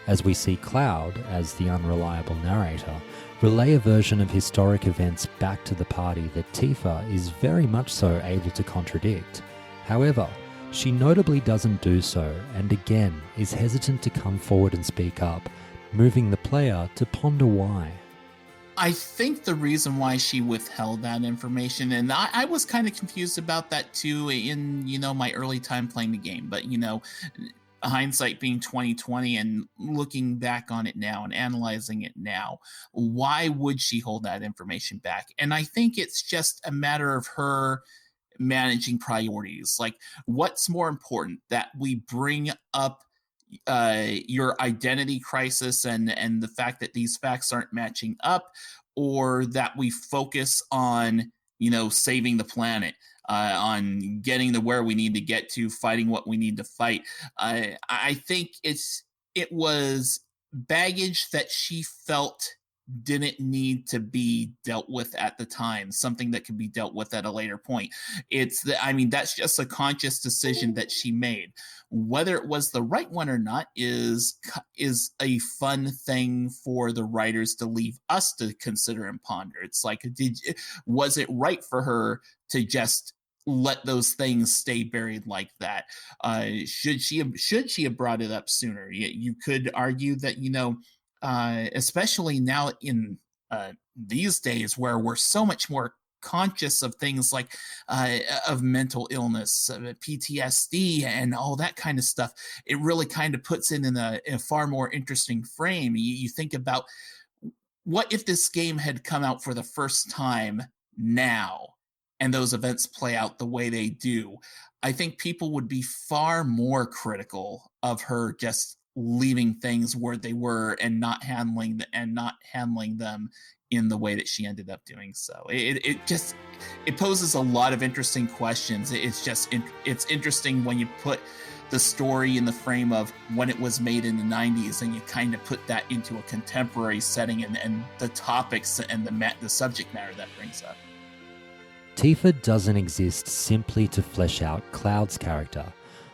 as we see Cloud, as the unreliable narrator, relay a version of historic events back to the party that Tifa is very much so able to contradict. However, she notably doesn't do so, and again is hesitant to come forward and speak up, moving the player to ponder why. I think the reason why she withheld that information, and I was kind of confused about that too in, my early time playing the game, but, hindsight being 2020 and looking back on it now and analyzing it now, why would she hold that information back? And I think it's just a matter of her managing priorities. Like, what's more important, that we bring up your identity crisis and the fact that these facts aren't matching up, or that we focus on saving the planet, on getting to where we need to get to, fighting what we need to fight? I think it was baggage that she felt didn't need to be dealt with at the time, something that could be dealt with at a later point. That's just a conscious decision that she made. Whether it was the right one or not is a fun thing for the writers to leave us to consider and ponder. It's like, was it right for her to just let those things stay buried like that? Should she have brought it up sooner? You could argue that, especially now in these days where we're so much more conscious of things like of mental illness, PTSD, and all that kind of stuff, it really kind of puts it in a far more interesting frame. You think about, what if this game had come out for the first time now and those events play out the way they do? I think people would be far more critical of her just leaving things where they were and not handling them in the way that she ended up doing. So it poses a lot of interesting questions. It's interesting when you put the story in the frame of when it was made in the 90s, and you kind of put that into a contemporary setting, and the topics and the subject matter that brings up. Tifa doesn't exist simply to flesh out Cloud's character.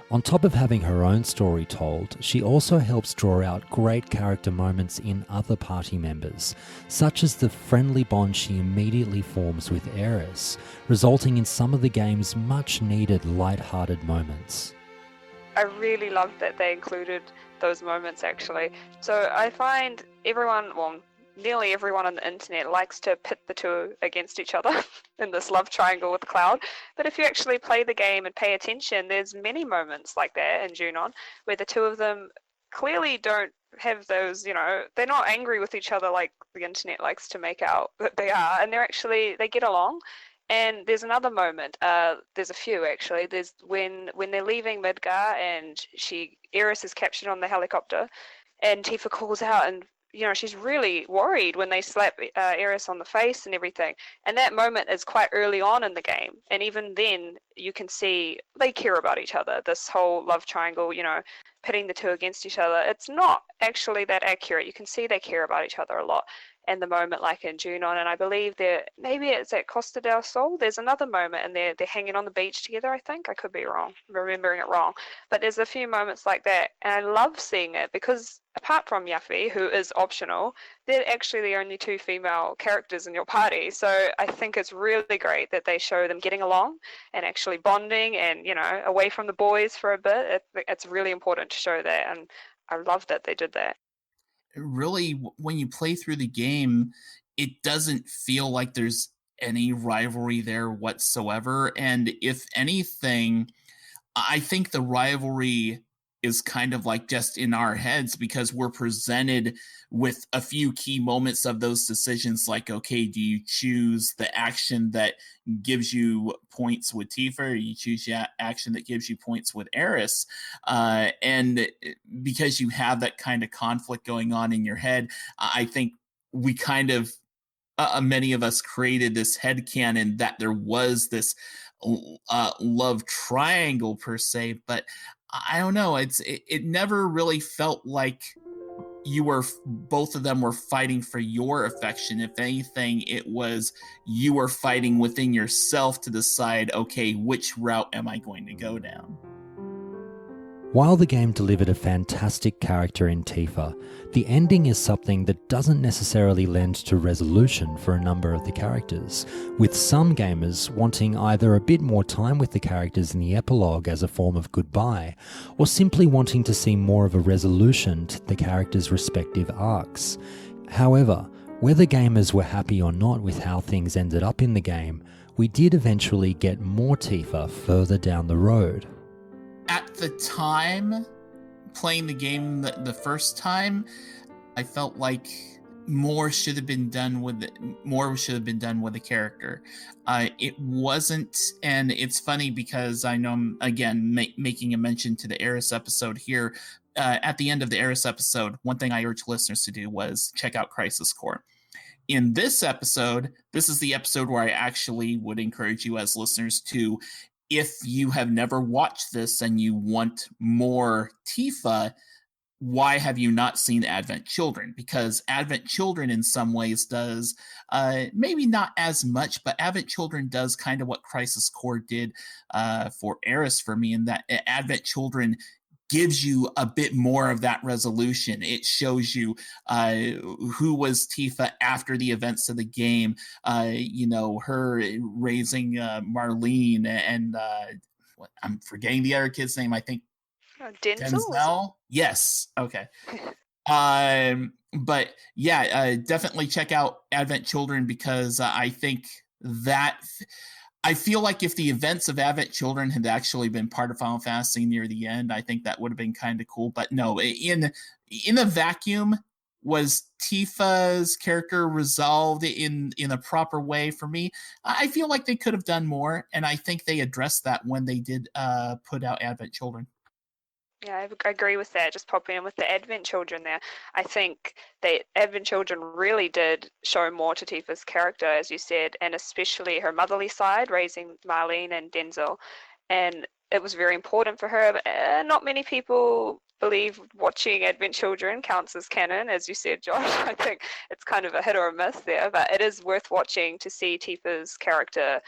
On top of having her own story told, she also helps draw out great character moments in other party members, such as the friendly bond she immediately forms with Aerith, resulting in some of the game's much-needed light-hearted moments. I really loved that they included those moments, actually. So I find nearly everyone on the internet likes to pit the two against each other in this love triangle with Cloud. But if you actually play the game and pay attention, there's many moments like that in Junon where the two of them clearly don't have those, they're not angry with each other like the internet likes to make out that they are, and they get along. And there's another moment, there's a few actually. There's when they're leaving Midgar and Aerith is captured on the helicopter, and Tifa calls out and she's really worried when they slap Aerith on the face and everything. And that moment is quite early on in the game. And even then, you can see they care about each other. This whole love triangle, pitting the two against each other. It's not actually that accurate. You can see they care about each other a lot. And the moment like in Junon, and I believe maybe it's at Costa del Sol, there's another moment and they're hanging on the beach together, I think. I could be wrong, remembering it wrong. But there's a few moments like that, and I love seeing it because apart from Yafi, who is optional, they're actually the only two female characters in your party. So I think it's really great that they show them getting along and actually bonding and, away from the boys for a bit. It's really important to show that, and I love that they did that. Really, when you play through the game, it doesn't feel like there's any rivalry there whatsoever. And if anything, I think the rivalry is kind of like just in our heads because we're presented with a few key moments of those decisions. Like, okay, do you choose the action that gives you points with Tifa, or you choose the action that gives you points with Aerith? And because you have that kind of conflict going on in your head, I think we kind of many of us created this headcanon that there was this love triangle per se, but I don't know. It never really felt like both of them were fighting for your affection. If anything, it was you were fighting within yourself to decide, okay, which route am I going to go down? While the game delivered a fantastic character in Tifa, the ending is something that doesn't necessarily lend to resolution for a number of the characters, with some gamers wanting either a bit more time with the characters in the epilogue as a form of goodbye, or simply wanting to see more of a resolution to the characters' respective arcs. However, whether gamers were happy or not with how things ended up in the game, we did eventually get more Tifa further down the road. At the time, playing the game the first time, I felt like more should have been done with the character. It wasn't, and it's funny because I know I'm again making a mention to the Aerith episode here. At the end of the Aerith episode, one thing I urge listeners to do was check out Crisis Core. In this episode, this is the episode where I actually would encourage you as listeners to, if you have never watched this and you want more Tifa, why have you not seen Advent Children? Because Advent Children in some ways does, maybe not as much, but Advent Children does kind of what Crisis Core did for Aerith for me, in that Advent Children gives you a bit more of that resolution. It shows you who was Tifa after the events of the game, her raising Marlene and I'm forgetting the other kid's name. I think Denzel? Yes. Okay. But yeah, definitely check out Advent Children because I think that I feel like if the events of Advent Children had actually been part of Final Fantasy near the end, I think that would have been kind of cool. But no, in a vacuum, was Tifa's character resolved in a proper way for me? I feel like they could have done more, and I think they addressed that when they did put out Advent Children. Yeah, I agree with that. Just popping in with the Advent Children there. I think that Advent Children really did show more to Tifa's character, as you said, and especially her motherly side, raising Marlene and Denzel. And it was very important for her. But, not many people believe watching Advent Children counts as canon, as you said, Josh. I think it's kind of a hit or a miss there, but it is worth watching to see Tifa's character,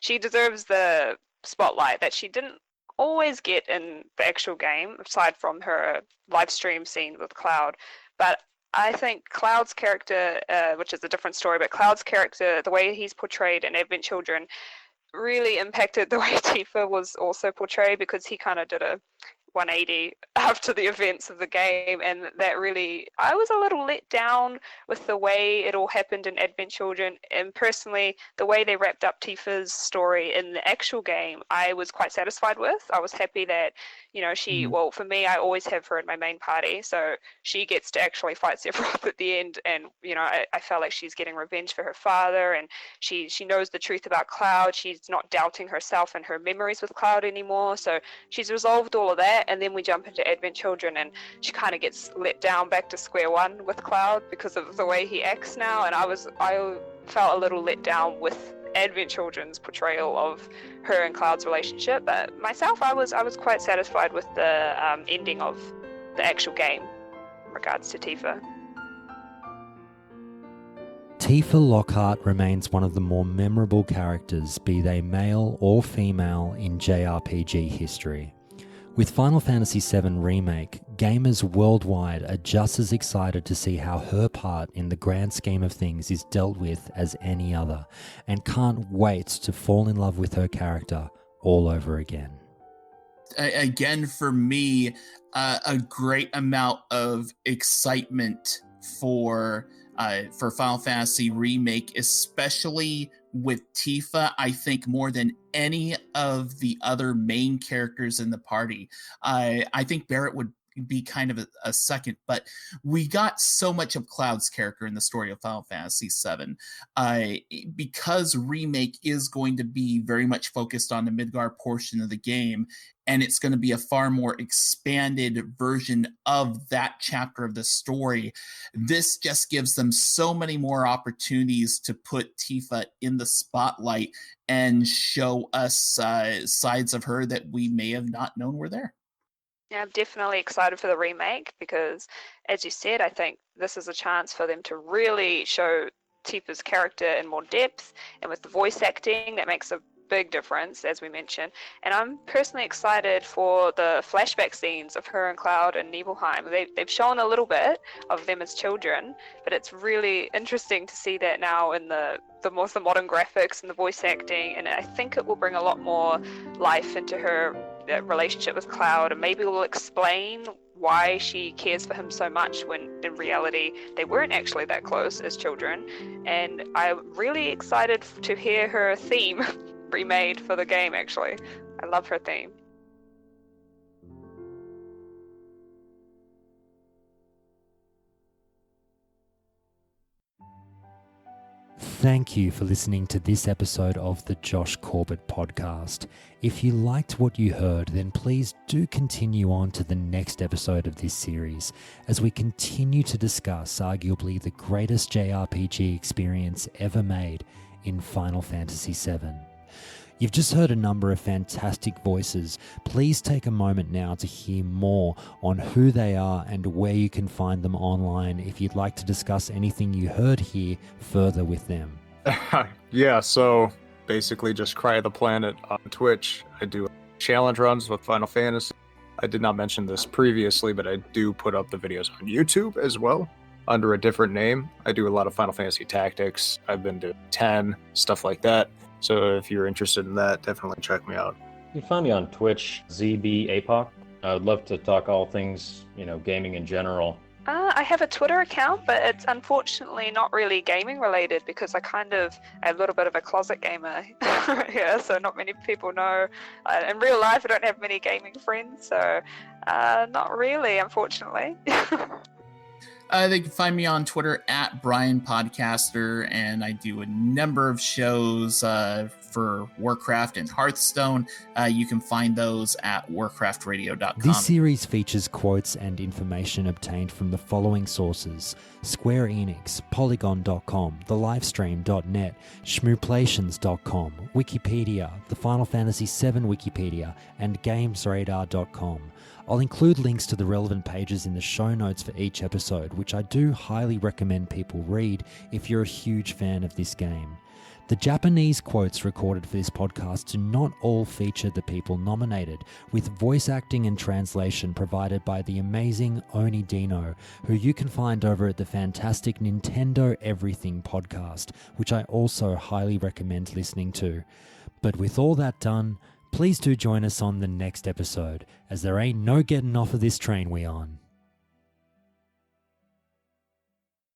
she deserves the spotlight that she didn't always get in the actual game, aside from her live stream scene with Cloud. But I think Cloud's character, which is a different story, but Cloud's character, the way he's portrayed in Advent Children, really impacted the way Tifa was also portrayed, because he kind of did a 180 after the events of the game, and that really, I was a little let down with the way it all happened in Advent Children, and personally the way they wrapped up Tifa's story in the actual game I was quite satisfied with. I was happy that she well, for me, I always have her in my main party, so she gets to actually fight Sephiroth at the end, and I felt like she's getting revenge for her father, and she knows the truth about Cloud. She's not doubting herself and her memories with Cloud anymore, so she's resolved all of that. that, and then we jump into Advent Children, and she kind of gets let down back to square one with Cloud because of the way he acts now, and I felt a little let down with Advent Children's portrayal of her and Cloud's relationship. But myself, I was quite satisfied with the ending of the actual game in regards to Tifa. Tifa Lockhart remains one of the more memorable characters, be they male or female, in JRPG history. With Final Fantasy VII Remake, gamers worldwide are just as excited to see how her part in the grand scheme of things is dealt with as any other, and can't wait to fall in love with her character all over again. Again, for me, a great amount of excitement for Final Fantasy Remake, especially with Tifa. I think more than any of the other main characters in the party. I think Barrett would be kind of a second, but we got so much of Cloud's character in the story of Final Fantasy VII. Because Remake is going to be very much focused on the Midgar portion of the game, and it's going to be a far more expanded version of that chapter of the story. This just gives them so many more opportunities to put Tifa in the spotlight and show us sides of her that we may have not known were there. Yeah, I'm definitely excited for the remake because, as you said, I think this is a chance for them to really show Tifa's character in more depth, and with the voice acting, that makes a big difference, as we mentioned. And I'm personally excited for the flashback scenes of her and Cloud and Nibelheim. They've shown a little bit of them as children, but it's really interesting to see that now in the modern graphics and the voice acting, and I think it will bring a lot more life into her relationship with Cloud, and maybe will explain why she cares for him so much when in reality they weren't actually that close as children. And I'm really excited to hear her theme remade for the game. Actually, I love her theme. Thank you for listening to this episode of the Josh Corbett podcast. If you liked what you heard, then please do continue on to the next episode of this series as we continue to discuss arguably the greatest JRPG experience ever made in Final Fantasy VII. You've just heard a number of fantastic voices. Please take a moment now to hear more on who they are and where you can find them online if you'd like to discuss anything you heard here further with them. Yeah, so basically just Cry of the Planet on Twitch. I do challenge runs with Final Fantasy. I did not mention this previously, but I do put up the videos on YouTube as well under a different name. I do a lot of Final Fantasy Tactics. I've been to 10, stuff like that. So if you're interested in that, definitely check me out. You can find me on Twitch, ZBAPOC. I would love to talk all things, gaming in general. I have a Twitter account, but it's unfortunately not really gaming related because I'm a little bit of a closet gamer here, so not many people know. In real life, I don't have many gaming friends, so not really, unfortunately. They can find me on Twitter at Brian Podcaster, and I do a number of shows for Warcraft and Hearthstone. You can find those at warcraftradio.com. This series features quotes and information obtained from the following sources: Square Enix, Polygon.com, TheLivestream.net, Schmooplations.com, Wikipedia, the Final Fantasy VII Wikipedia, and GamesRadar.com. I'll include links to the relevant pages in the show notes for each episode, which I do highly recommend people read if you're a huge fan of this game. The Japanese quotes recorded for this podcast do not all feature the people nominated, with voice acting and translation provided by the amazing Oni Dino, who you can find over at the fantastic Nintendo Everything podcast, which I also highly recommend listening to. But with all that done, please do join us on the next episode, as there ain't no getting off of this train we on.